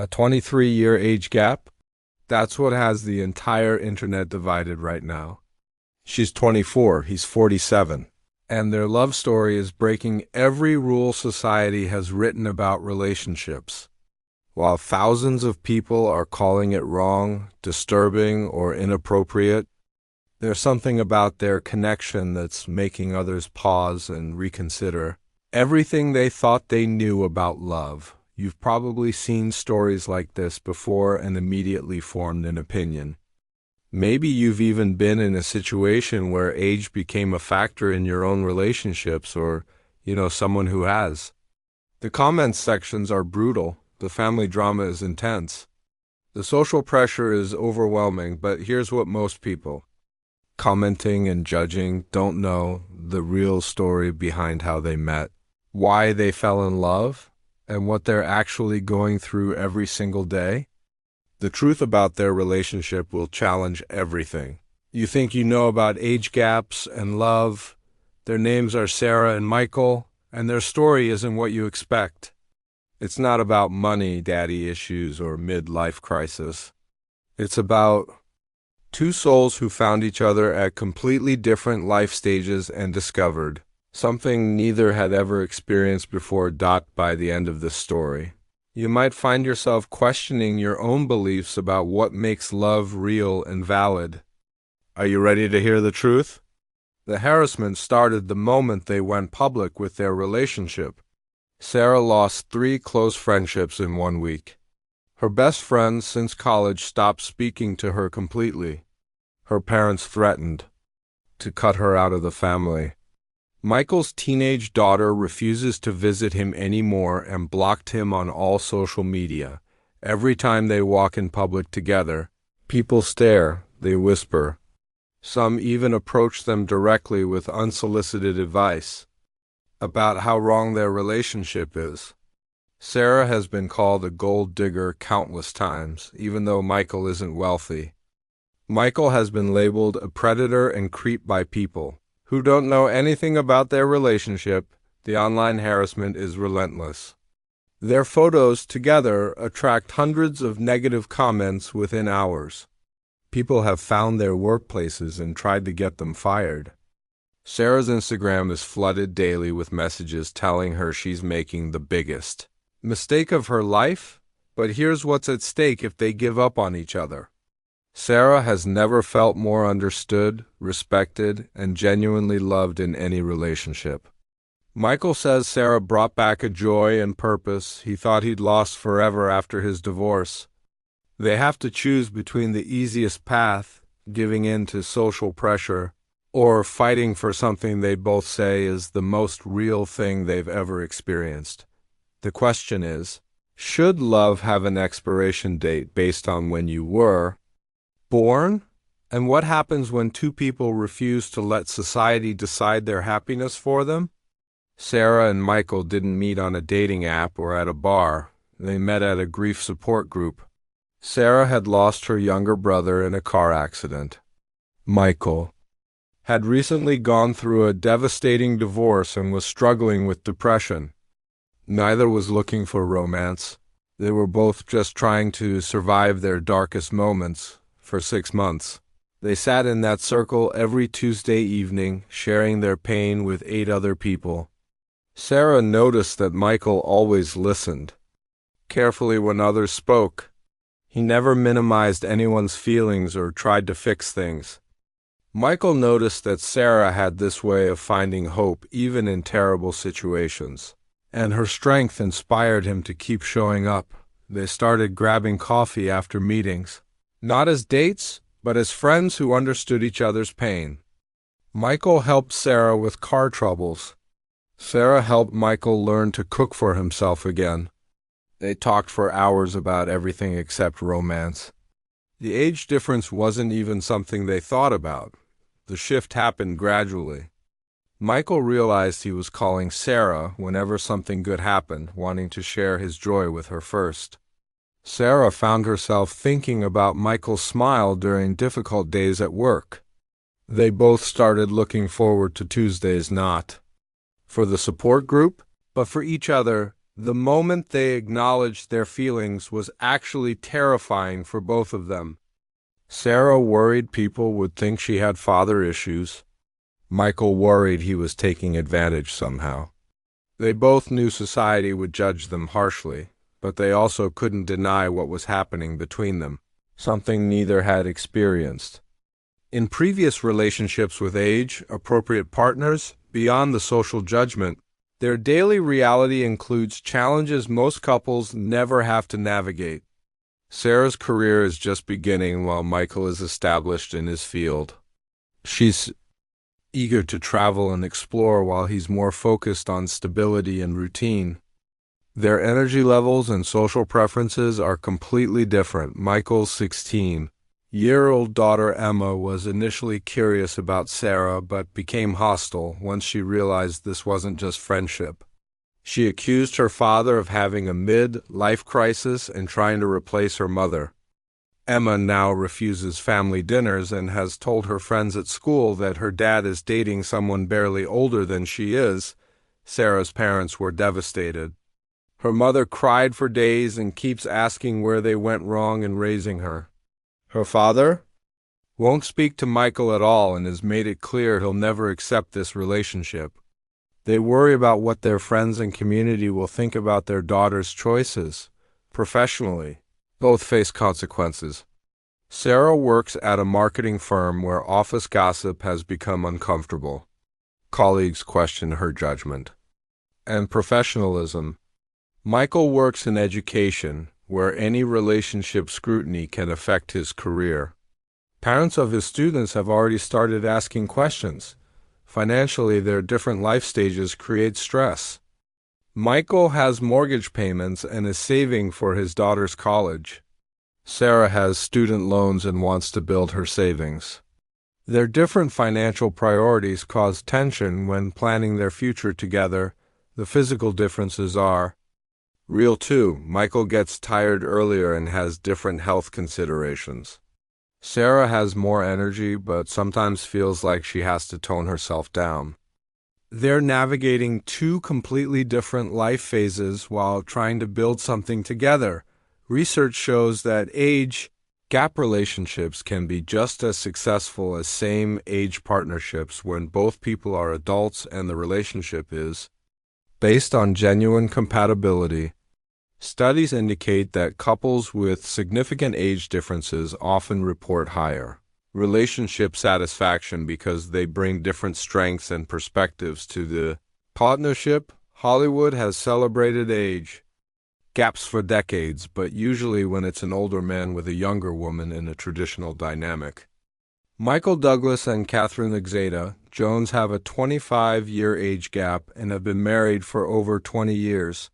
A 23-year age gap? That's what has the entire internet divided right now. She's 24, he's 47. And their love story is breaking every rule society has written about relationships. While thousands of people are calling it wrong, disturbing, or inappropriate, there's something about their connection that's making others pause and reconsider everything they thought they knew about love. You've probably seen stories like this before and immediately formed an opinion. Maybe you've even been in a situation where age became a factor in your own relationships or, someone who has. The comments sections are brutal. The family drama is intense. The social pressure is overwhelming, but here's what most people commenting and judging don't know: the real story behind how they met, why they fell in love, and what they're actually going through every single day. The truth about their relationship will challenge everything. You think you know about age gaps and love. Their names are Sarah and Michael, and their story isn't what you expect. It's not about money, daddy issues, or midlife crisis. It's about two souls who found each other at completely different life stages and discovered something neither had ever experienced before. By the end of this story, you might find yourself questioning your own beliefs about what makes love real and valid. Are you ready to hear the truth? The harassment started the moment they went public with their relationship. Sarah lost 3 close friendships in 1 week. Her best friend since college stopped speaking to her completely. Her parents threatened to cut her out of the family. Michael's teenage daughter refuses to visit him anymore and blocked him on all social media. Every time they walk in public together, people stare, they whisper. Some even approach them directly with unsolicited advice about how wrong their relationship is. Sarah has been called a gold digger countless times, even though Michael isn't wealthy. Michael has been labeled a predator and creep by people who don't know anything about their relationship. The online harassment is relentless. Their photos together attract hundreds of negative comments within hours. People have found their workplaces and tried to get them fired. Sarah's Instagram is flooded daily with messages telling her she's making the biggest mistake of her life, but here's what's at stake if they give up on each other. Sarah has never felt more understood, respected, and genuinely loved in any relationship. Michael says Sarah brought back a joy and purpose he thought he'd lost forever after his divorce. They have to choose between the easiest path, giving in to social pressure, or fighting for something they both say is the most real thing they've ever experienced. The question is, should love have an expiration date based on when you were born? And what happens when two people refuse to let society decide their happiness for them? Sarah and Michael didn't meet on a dating app or at a bar. They met at a grief support group. Sarah had lost her younger brother in a car accident. Michael had recently gone through a devastating divorce and was struggling with depression. Neither was looking for romance. They were both just trying to survive their darkest moments. For 6 months, they sat in that circle every Tuesday evening, sharing their pain with 8 other people. Sarah noticed that Michael always listened carefully when others spoke. He never minimized anyone's feelings or tried to fix things. Michael noticed that Sarah had this way of finding hope even in terrible situations, and her strength inspired him to keep showing up. They started grabbing coffee after meetings, not as dates, but as friends who understood each other's pain. Michael helped Sarah with car troubles. Sarah helped Michael learn to cook for himself again. They talked for hours about everything except romance. The age difference wasn't even something they thought about. The shift happened gradually. Michael realized he was calling Sarah whenever something good happened, wanting to share his joy with her first. Sarah found herself thinking about Michael's smile during difficult days at work. They both started looking forward to Tuesdays, not for the support group, but for each other. The moment they acknowledged their feelings was actually terrifying for both of them. Sarah worried people would think she had father issues. Michael worried he was taking advantage somehow. They both knew society would judge them harshly, but they also couldn't deny what was happening between them, something neither had experienced. In previous relationships with age-appropriate partners, beyond the social judgment, their daily reality includes challenges most couples never have to navigate. Sarah's career is just beginning while Michael is established in his field. She's eager to travel and explore while he's more focused on stability and routine. Their energy levels and social preferences are completely different. Michael's 16-year-old daughter Emma was initially curious about Sarah but became hostile once she realized this wasn't just friendship. She accused her father of having a mid-life crisis and trying to replace her mother. Emma now refuses family dinners and has told her friends at school that her dad is dating someone barely older than she is. Sarah's parents were devastated. Her mother cried for days and keeps asking where they went wrong in raising her. Her father won't speak to Michael at all and has made it clear he'll never accept this relationship. They worry about what their friends and community will think about their daughter's choices. Professionally, both face consequences. Sarah works at a marketing firm where office gossip has become uncomfortable. Colleagues question her judgment and professionalism. Michael works in education, where any relationship scrutiny can affect his career. Parents of his students have already started asking questions. Financially, their different life stages create stress. Michael has mortgage payments and is saving for his daughter's college. Sarah has student loans and wants to build her savings. Their different financial priorities cause tension when planning their future together. The physical differences are real too. Michael gets tired earlier and has different health considerations. Sarah has more energy but sometimes feels like she has to tone herself down. They're navigating two completely different life phases while trying to build something together. Research shows that age gap relationships can be just as successful as same-age partnerships when both people are adults and the relationship is based on genuine compatibility. Studies indicate that couples with significant age differences often report higher relationship satisfaction because they bring different strengths and perspectives to the partnership. Hollywood has celebrated age gaps for decades, but usually when it's an older man with a younger woman in a traditional dynamic. Michael Douglas and Catherine Zeta-Jones have a 25-year age gap and have been married for over 20 years.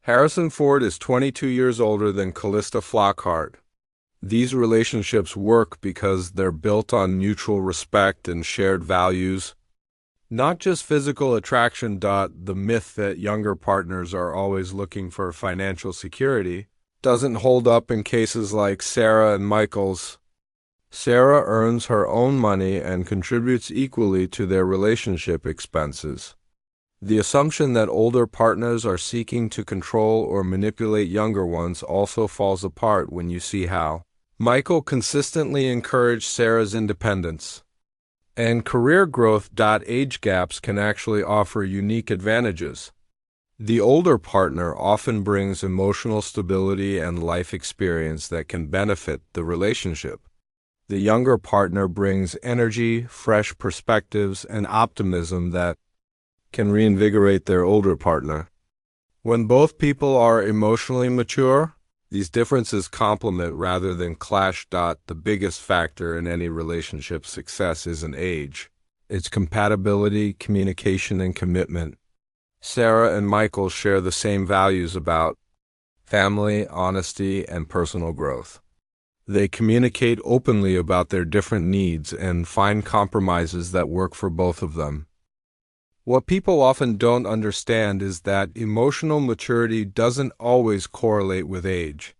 Harrison Ford is 22 years older than Callista Flockhart. These relationships work because they're built on mutual respect and shared values, not just physical attraction. The myth that younger partners are always looking for financial security doesn't hold up in cases like Sarah and Michael's. Sarah earns her own money and contributes equally to their relationship expenses. The assumption that older partners are seeking to control or manipulate younger ones also falls apart when you see how Michael consistently encouraged Sarah's independence and career growth. Age gaps can actually offer unique advantages. The older partner often brings emotional stability and life experience that can benefit the relationship. The younger partner brings energy, fresh perspectives, and optimism that can reinvigorate their older partner. When both people are emotionally mature, these differences complement rather than clash. The biggest factor in any relationship's success isn't age. It's compatibility, communication, and commitment. Sarah and Michael share the same values about family, honesty, and personal growth. They communicate openly about their different needs and find compromises that work for both of them. What people often don't understand is that emotional maturity doesn't always correlate with age.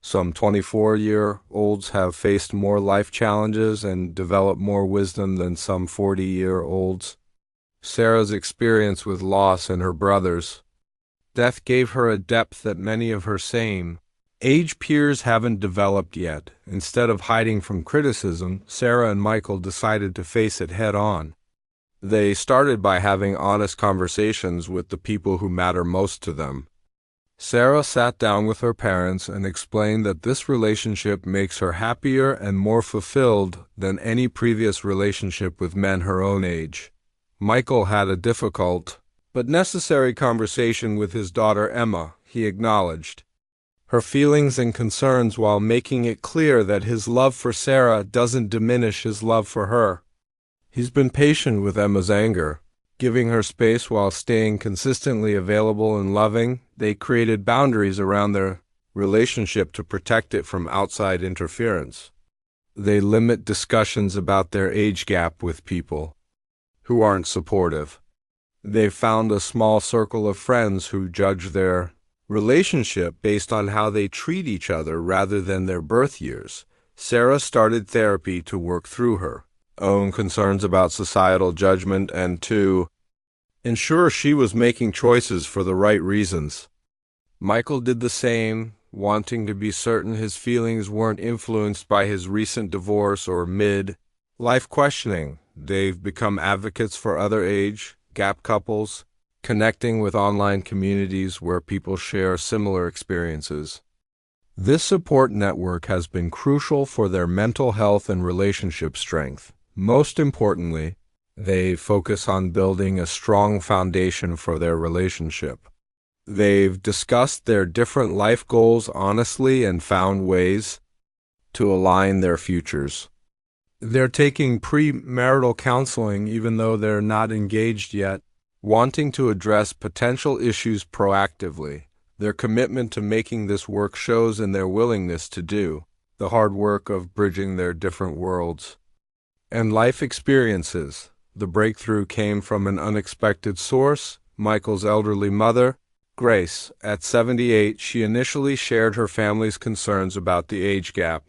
Some 24-year-olds have faced more life challenges and developed more wisdom than some 40-year-olds. Sarah's experience with loss and her brother's Death gave her a depth that many of her same age peers haven't developed yet. Instead of hiding from criticism, Sarah and Michael decided to face it head on. They started by having honest conversations with the people who matter most to them. Sarah sat down with her parents and explained that this relationship makes her happier and more fulfilled than any previous relationship with men her own age. Michael had a difficult but necessary conversation with his daughter Emma, he acknowledged her feelings and concerns while making it clear that his love for Sarah doesn't diminish his love for her. He's been patient with Emma's anger, giving her space while staying consistently available and loving. They created boundaries around their relationship to protect it from outside interference. They limit discussions about their age gap with people who aren't supportive. They've found a small circle of friends who judge their relationship based on how they treat each other rather than their birth years. Sarah started therapy to work through her own concerns about societal judgment and to ensure she was making choices for the right reasons. Michael did the same, wanting to be certain his feelings weren't influenced by his recent divorce or mid-life questioning. They've become advocates for other age gap couples, connecting with online communities where people share similar experiences. This support network has been crucial for their mental health and relationship strength. Most importantly, they focus on building a strong foundation for their relationship. They've discussed their different life goals honestly and found ways to align their futures. They're taking premarital counseling even though they're not engaged yet, wanting to address potential issues proactively. Their commitment to making this work shows in their willingness to do the hard work of bridging their different worlds and life experiences. The breakthrough came from an unexpected source, Michael's elderly mother, Grace. At 78, she initially shared her family's concerns about the age gap.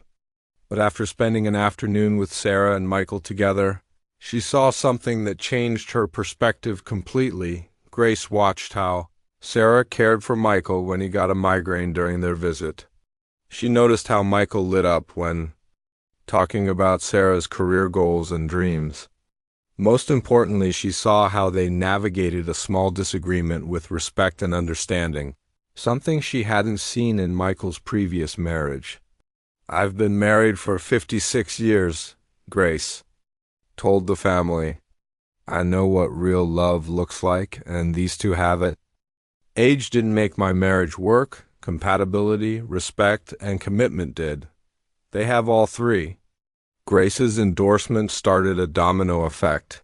But after spending an afternoon with Sarah and Michael together, she saw something that changed her perspective completely. Grace watched how Sarah cared for Michael when he got a migraine during their visit. She noticed how Michael lit up when talking about Sarah's career goals and dreams. Most importantly, she saw how they navigated a small disagreement with respect and understanding, something she hadn't seen in Michael's previous marriage. "I've been married for 56 years, Grace told the family. I know what real love looks like, and these two have it. Age didn't make my marriage work. Compatibility, respect, and commitment did. They have all three." Grace's endorsement started a domino effect.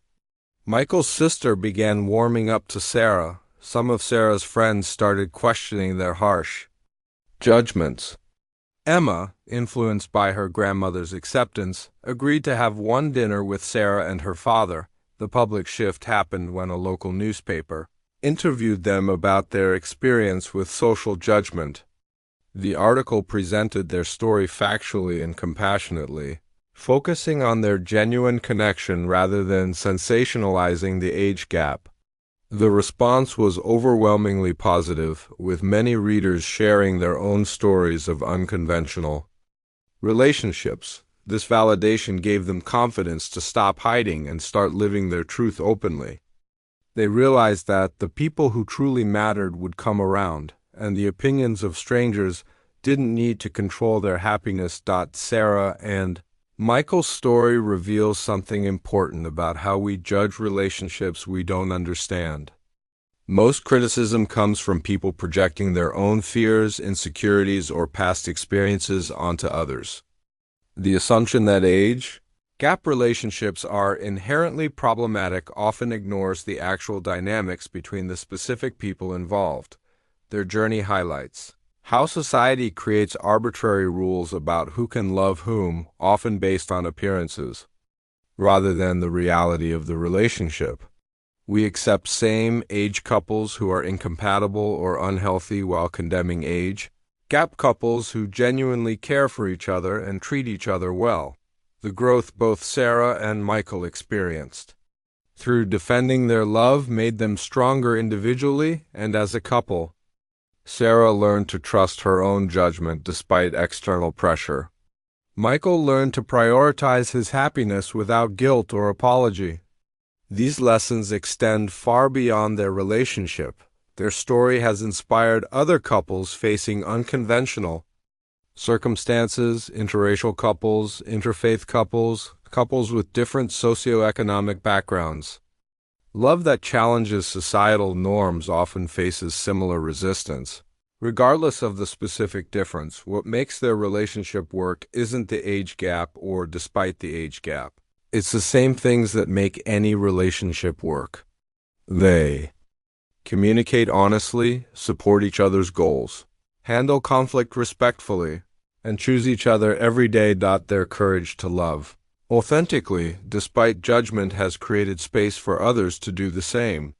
Michael's sister began warming up to Sarah. Some of Sarah's friends started questioning their harsh judgments. Emma, influenced by her grandmother's acceptance, agreed to have one dinner with Sarah and her father. The public shift happened when a local newspaper interviewed them about their experience with social judgment. The article presented their story factually and compassionately, focusing on their genuine connection rather than sensationalizing the age gap. The response was overwhelmingly positive, with many readers sharing their own stories of unconventional relationships. This validation gave them confidence to stop hiding and start living their truth openly. They realized that the people who truly mattered would come around, and the opinions of strangers didn't need to control their happiness. Sarah and Michael's story reveals something important about how we judge relationships we don't understand. Most criticism comes from people projecting their own fears, insecurities, or past experiences onto others. The assumption that age gap relationships are inherently problematic often ignores the actual dynamics between the specific people involved. Their journey highlights how society creates arbitrary rules about who can love whom, often based on appearances, rather than the reality of the relationship. We accept same-age couples who are incompatible or unhealthy while condemning age gap couples who genuinely care for each other and treat each other well. The growth both Sarah and Michael experienced through defending their love made them stronger individually and as a couple. Sarah learned to trust her own judgment despite external pressure. Michael learned to prioritize his happiness without guilt or apology. These lessons extend far beyond their relationship. Their story has inspired other couples facing unconventional circumstances, interracial couples, interfaith couples, couples with different socioeconomic backgrounds. Love that challenges societal norms often faces similar resistance. Regardless of the specific difference, what makes their relationship work isn't the age gap or despite the age gap. It's the same things that make any relationship work. They communicate honestly, support each other's goals, handle conflict respectfully, and choose each other every day. Their courage to love authentically, despite judgment, has created space for others to do the same.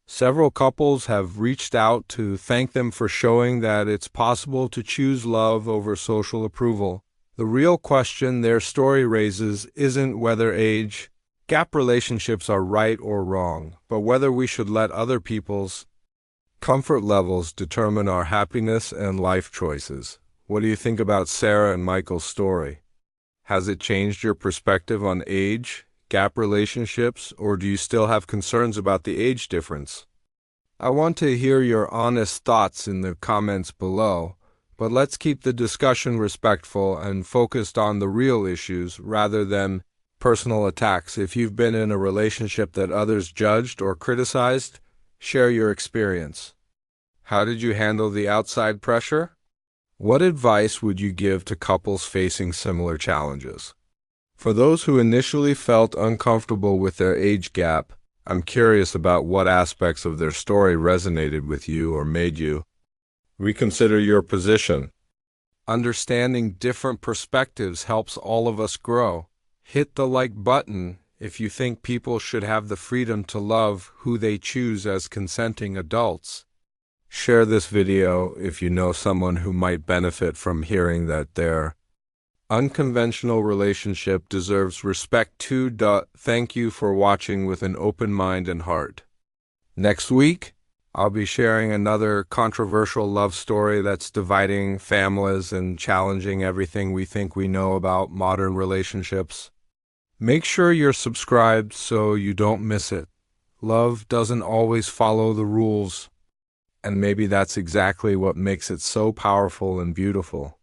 Several couples have reached out to thank them for showing that it's possible to choose love over social approval. The real question their story raises isn't whether age gap relationships are right or wrong, but whether we should let other people's comfort levels determine our happiness and life choices. What do you think about Sarah and Michael's story? Has it changed your perspective on age gap relationships, or do you still have concerns about the age difference? I want to hear your honest thoughts in the comments below, but let's keep the discussion respectful and focused on the real issues rather than personal attacks. If you've been in a relationship that others judged or criticized, share your experience. How did you handle the outside pressure? What advice would you give to couples facing similar challenges? For those who initially felt uncomfortable with their age gap, I'm curious about what aspects of their story resonated with you or made you reconsider your position. Understanding different perspectives helps all of us grow. Hit the like button if you think people should have the freedom to love who they choose as consenting adults. Share this video if you know someone who might benefit from hearing that their unconventional relationship deserves respect too. Thank you for watching with an open mind and heart. Next week, I'll be sharing another controversial love story that's dividing families and challenging everything we think we know about modern relationships. Make sure you're subscribed so you don't miss it. Love doesn't always follow the rules, and maybe that's exactly what makes it so powerful and beautiful.